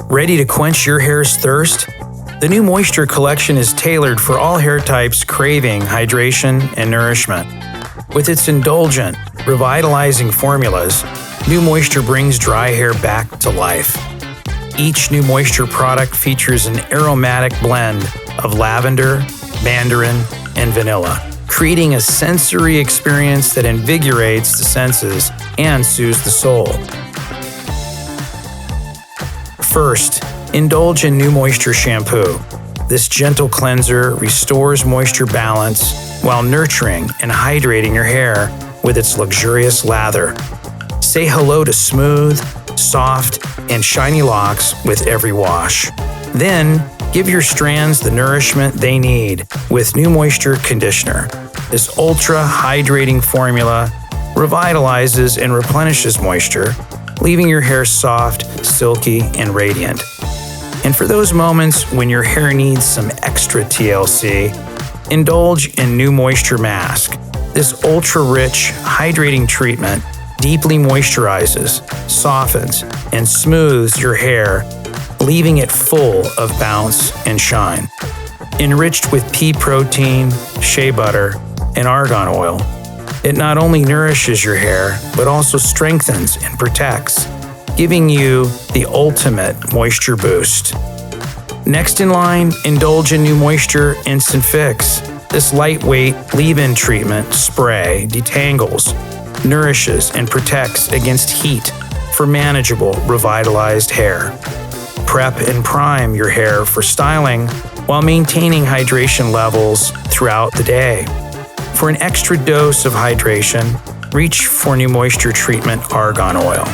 Ready to quench your hair's thirst? The Neu Moisture collection is tailored for all hair types craving hydration and nourishment. With its indulgent, revitalizing formulas, Neu Moisture brings dry hair back to life. Each Neu Moisture product features an aromatic blend of lavender, mandarin, and vanilla, creating a sensory experience that invigorates the senses and soothes the soul. First, indulge in Neu Moisture Shampoo. This gentle cleanser restores moisture balance while nurturing and hydrating your hair with its luxurious lather. Say hello to smooth, soft, and shiny locks with every wash. Then, give your strands the nourishment they need with Neu Moisture Conditioner. This ultra-hydrating formula revitalizes and replenishes moisture, leaving your hair soft, silky, and radiant. And for those moments when your hair needs some extra TLC, indulge in Neu Moisture Masque. This ultra-rich, hydrating treatment deeply moisturizes, softens, and smooths your hair, leaving it full of bounce and shine. Enriched with pea protein, shea butter, and argan oil, it not only nourishes your hair, but also strengthens and protects, giving you the ultimate moisture boost. Next in line, indulge in Neu Moisture Instant Fix. This lightweight leave-in treatment spray detangles, nourishes, and protects against heat for manageable, revitalized hair. Prep and prime your hair for styling while maintaining hydration levels throughout the day. For an extra dose of hydration, reach for Neu Moisture Treatment Argan Oil.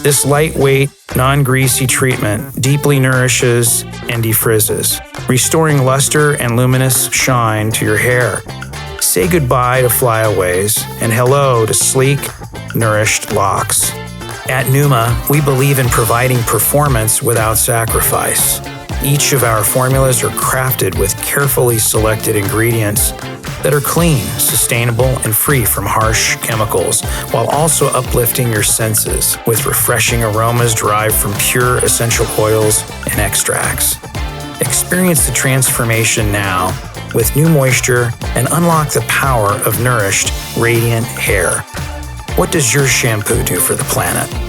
This lightweight, non-greasy treatment deeply nourishes and defrizzes, restoring luster and luminous shine to your hair. Say goodbye to flyaways and hello to sleek, nourished locks. At Neuma, we believe in providing performance without sacrifice. Each of our formulas are crafted with carefully selected ingredients that are clean, sustainable, and free from harsh chemicals, while also uplifting your senses with refreshing aromas derived from pure essential oils and extracts. Experience the transformation now with Neu Moisture and unlock the power of nourished, radiant hair. What does your shampoo do for the planet?